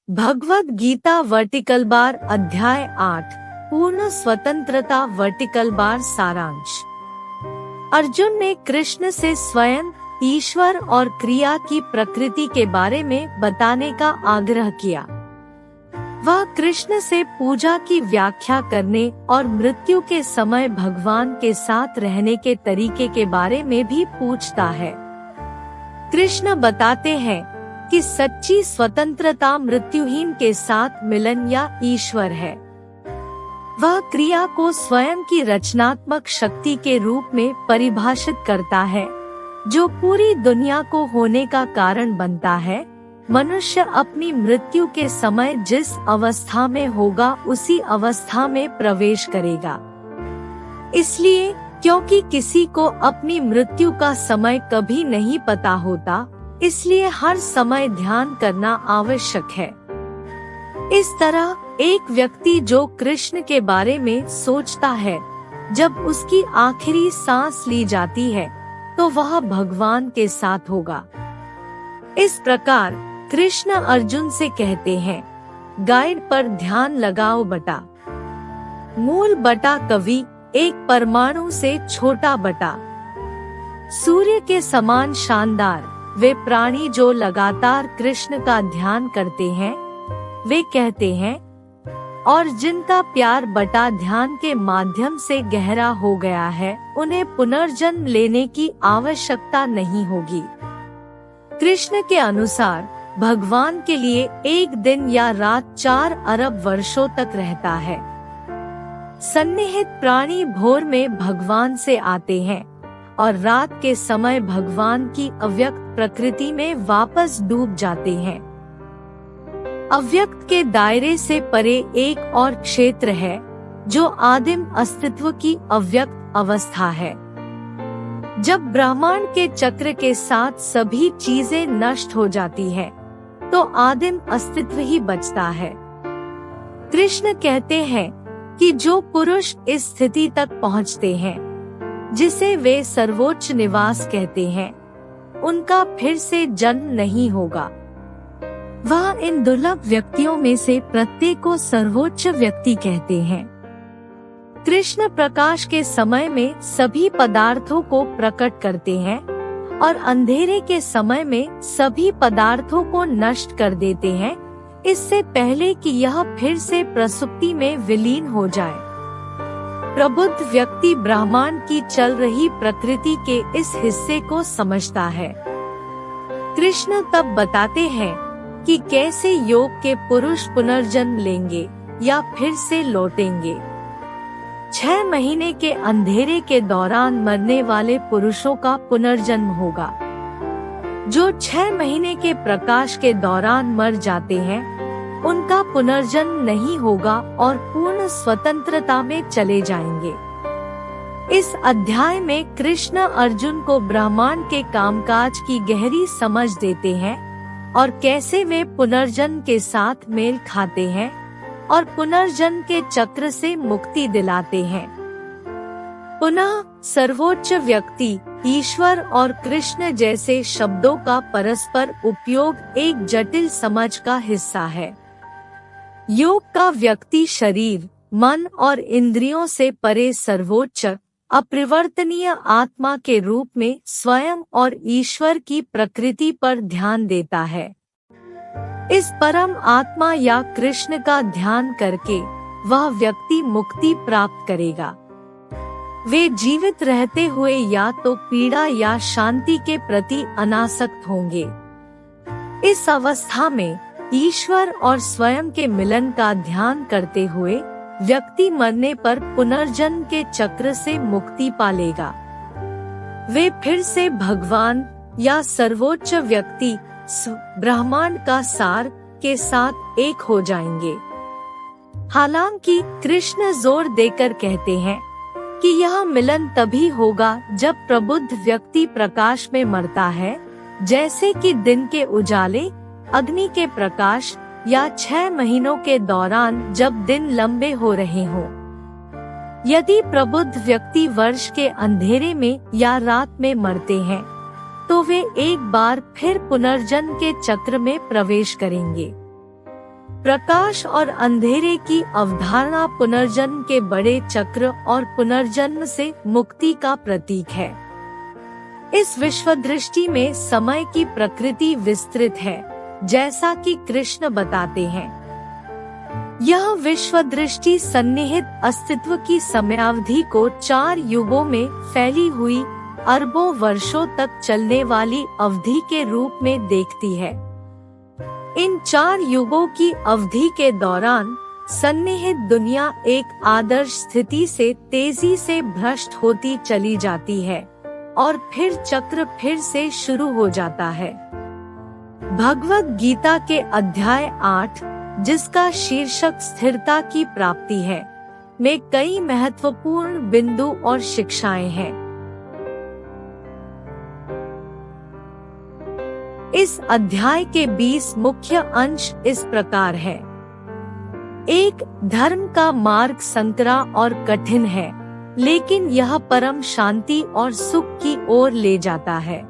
Bhagavad Gita vertical bar अध्याय 8 पूर्ण स्वतंत्रता वर्टिकल बार सारांश। अर्जुन ने कृष्ण से स्वयं ईश्वर और क्रिया की प्रकृति के बारे में बताने का आग्रह किया। वह कृष्ण से पूजा की व्याख्या करने और मृत्यु के समय भगवान के साथ रहने के तरीके के बारे में भी पूछता है। कृष्ण बताते हैं कि सच्ची स्वतंत्रता मृत्युहीन के साथ मिलन या ईश्वर है। वह क्रिया को स्वयं की रचनात्मक शक्ति के रूप में परिभाषित करता है, जो पूरी दुनिया को होने का कारण बनता है। मनुष्य अपनी मृत्यु के समय जिस अवस्था में होगा उसी अवस्था में प्रवेश करेगा। इसलिए क्योंकि किसी को अपनी मृत्यु का समय कभी नहीं पता होता, इसलिए हर समय ध्यान करना आवश्यक है। इस तरह एक व्यक्ति जो कृष्ण के बारे में सोचता है, जब उसकी आखिरी सांस ली जाती है तो वह भगवान के साथ होगा। इस प्रकार कृष्ण अर्जुन से कहते हैं, गाइड पर ध्यान लगाओ बटा। मूल बटा कवि एक परमाणु से छोटा बटा। सूर्य के समान शानदार वे प्राणी जो लगातार कृष्ण का ध्यान करते हैं, वे कहते हैं, और जिनका प्यार बटा ध्यान के माध्यम से गहरा हो गया है, उन्हें पुनर्जन्म लेने की आवश्यकता नहीं होगी। कृष्ण के अनुसार भगवान के लिए एक दिन या रात 4 अरब वर्षों तक रहता है। सन्निहित प्राणी भोर में भगवान से आते हैं और रात के समय भगवान की अव्यक्त प्रकृति में वापस डूब जाते हैं। अव्यक्त के दायरे से परे एक और क्षेत्र है, जो आदिम अस्तित्व की अव्यक्त अवस्था है। जब ब्रह्मांड के चक्र के साथ सभी चीजें नष्ट हो जाती हैं, तो आदिम अस्तित्व ही बचता है। कृष्ण कहते हैं कि जो पुरुष इस स्थिति तक पहुँचते हैं, जिसे वे सर्वोच्च निवास कहते हैं, उनका फिर से जन्म नहीं होगा। वह इन दुर्लभ व्यक्तियों में से प्रत्येक को सर्वोच्च व्यक्ति कहते हैं। कृष्ण प्रकाश के समय में सभी पदार्थों को प्रकट करते हैं और अंधेरे के समय में सभी पदार्थों को नष्ट कर देते हैं, इससे पहले कि यह फिर से प्रसुप्ति में विलीन हो जाए। प्रबुद्ध व्यक्ति ब्रह्मांड की चल रही प्रकृति के इस हिस्से को समझता है। कृष्ण तब बताते हैं कि कैसे योग के पुरुष पुनर्जन्म लेंगे या फिर से लौटेंगे। 6 महीने के अंधेरे के दौरान मरने वाले पुरुषों का पुनर्जन्म होगा। जो 6 महीने के प्रकाश के दौरान मर जाते हैं, उनका पुनर्जन्म नहीं होगा और पूर्ण स्वतंत्रता में चले जाएंगे। इस अध्याय में कृष्ण अर्जुन को ब्रह्मांड के कामकाज की गहरी समझ देते हैं और कैसे वे पुनर्जन्म के साथ मेल खाते हैं और पुनर्जन्म के चक्र से मुक्ति दिलाते हैं। पुनः सर्वोच्च व्यक्ति, ईश्वर और कृष्ण जैसे शब्दों का परस्पर उपयोग एक जटिल समझ का हिस्सा है। योग का व्यक्ति शरीर, मन और इंद्रियों से परे सर्वोच्च अपरिवर्तनीय आत्मा के रूप में स्वयं और ईश्वर की प्रकृति पर ध्यान देता है। इस परम आत्मा या कृष्ण का ध्यान करके वह व्यक्ति मुक्ति प्राप्त करेगा। वे जीवित रहते हुए या तो पीड़ा या शांति के प्रति अनासक्त होंगे। इस अवस्था में ईश्वर और स्वयं के मिलन का ध्यान करते हुए व्यक्ति मरने पर पुनर्जन्म के चक्र से मुक्ति पालेगा। वे फिर से भगवान या सर्वोच्च व्यक्ति ब्रह्मांड का सार के साथ एक हो जाएंगे। हालांकि कृष्ण जोर देकर कहते हैं कि यह मिलन तभी होगा जब प्रबुद्ध व्यक्ति प्रकाश में मरता है, जैसे कि दिन के उजाले, अग्नि के प्रकाश या 6 महीनों के दौरान जब दिन लंबे हो रहे हों। यदि प्रबुद्ध व्यक्ति वर्ष के अंधेरे में या रात में मरते हैं, तो वे एक बार फिर पुनर्जन्म के चक्र में प्रवेश करेंगे। प्रकाश और अंधेरे की अवधारणा पुनर्जन्म के बड़े चक्र और पुनर्जन्म से मुक्ति का प्रतीक है। इस विश्व दृष्टि में समय की प्रकृति विस्तृत है, जैसा कि कृष्ण बताते हैं। यह विश्व दृष्टि सन्निहित अस्तित्व की समयावधि को 4 युगों में फैली हुई अरबों वर्षों तक चलने वाली अवधि के रूप में देखती है। इन 4 युगों की अवधि के दौरान सन्निहित दुनिया एक आदर्श स्थिति से तेजी से भ्रष्ट होती चली जाती है और फिर चक्र फिर से शुरू हो जाता है। भगवद गीता के अध्याय 8, जिसका शीर्षक स्थिरता की प्राप्ति है, में कई महत्वपूर्ण बिंदु और शिक्षाएं हैं। इस अध्याय के 20 मुख्य अंश इस प्रकार है। 1. धर्म का मार्ग संकरा और कठिन है, लेकिन यह परम शांति और सुख की ओर ले जाता है।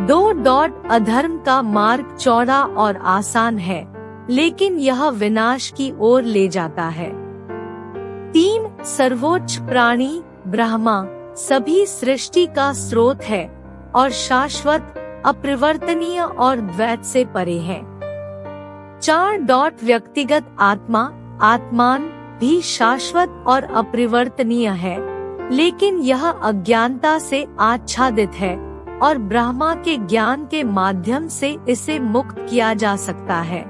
2. अधर्म का मार्ग चौड़ा और आसान है, लेकिन यह विनाश की ओर ले जाता है। 3. सर्वोच्च प्राणी ब्रह्मा सभी सृष्टि का स्रोत है और शाश्वत, अपरिवर्तनीय और द्वैत से परे है। 4. व्यक्तिगत आत्मान भी शाश्वत और अपरिवर्तनीय है, लेकिन यह अज्ञानता से आच्छादित है और ब्रह्मा के ज्ञान के माध्यम से इसे मुक्त किया जा सकता है।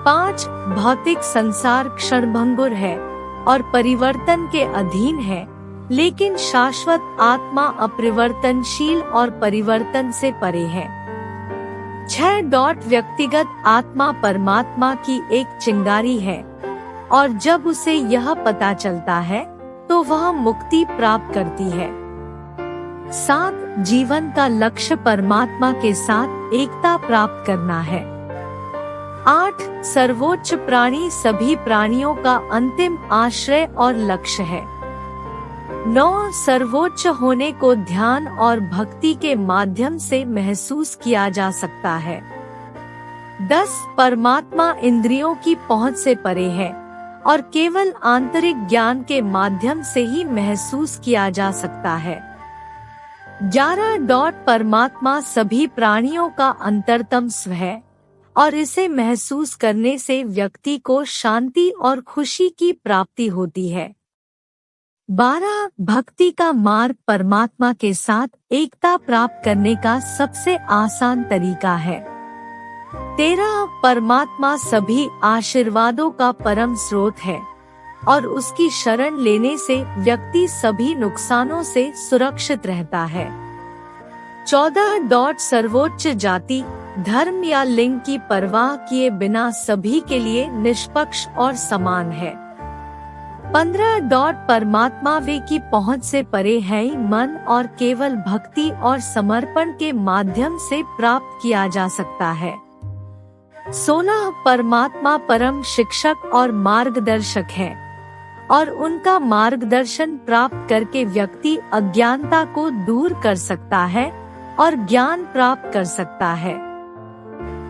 5. भौतिक संसार क्षणभंगुर है और परिवर्तन के अधीन है, लेकिन शाश्वत आत्मा अपरिवर्तनशील और परिवर्तन से परे है। 6. व्यक्तिगत आत्मा परमात्मा की एक चिंगारी है और जब उसे यह पता चलता है तो वह मुक्ति प्राप्त करती है। 7. जीवन का लक्ष्य परमात्मा के साथ एकता प्राप्त करना है। 8. सर्वोच्च प्राणी सभी प्राणियों का अंतिम आश्रय और लक्ष्य है। 9. सर्वोच्च होने को ध्यान और भक्ति के माध्यम से महसूस किया जा सकता है। 10. परमात्मा इंद्रियों की पहुंच से परे है और केवल आंतरिक ज्ञान के माध्यम से ही महसूस किया जा सकता है। 11. परमात्मा सभी प्राणियों का अंतरतम स्व है और इसे महसूस करने से व्यक्ति को शांति और खुशी की प्राप्ति होती है। 12. भक्ति का मार्ग परमात्मा के साथ एकता प्राप्त करने का सबसे आसान तरीका है। 13. परमात्मा सभी आशीर्वादों का परम स्रोत है और उसकी शरण लेने से व्यक्ति सभी नुकसानों से सुरक्षित रहता है। 14. सर्वोच्च जाति, धर्म या लिंग की परवाह किए बिना सभी के लिए निष्पक्ष और समान है। 15. परमात्मा वे की पहुंच से परे है, मन और केवल भक्ति और समर्पण के माध्यम से प्राप्त किया जा सकता है। 16. परमात्मा परम शिक्षक और मार्गदर्शक है और उनका मार्गदर्शन प्राप्त करके व्यक्ति अज्ञानता को दूर कर सकता है और ज्ञान प्राप्त कर सकता है।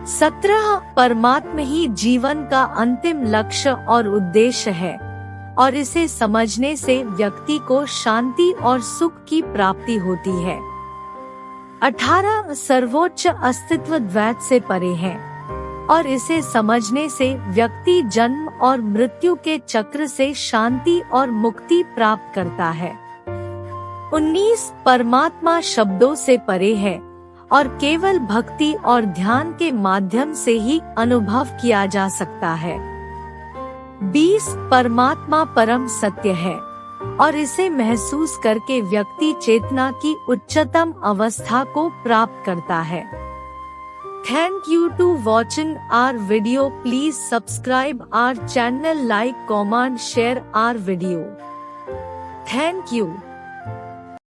17. परमात्मा ही जीवन का अंतिम लक्ष्य और उद्देश्य है और इसे समझने से व्यक्ति को शांति और सुख की प्राप्ति होती है। 18. सर्वोच्च अस्तित्व द्वैत से परे है और इसे समझने से व्यक्ति जन्म और मृत्यु के चक्र से शांति और मुक्ति प्राप्त करता है। 19. परमात्मा शब्दों से परे है और केवल भक्ति और ध्यान के माध्यम से ही अनुभव किया जा सकता है। 20. परमात्मा परम सत्य है और इसे महसूस करके व्यक्ति चेतना की उच्चतम अवस्था को प्राप्त करता है। Thank you to watching our video. Please subscribe our channel, like, comment, share our video. Thank you.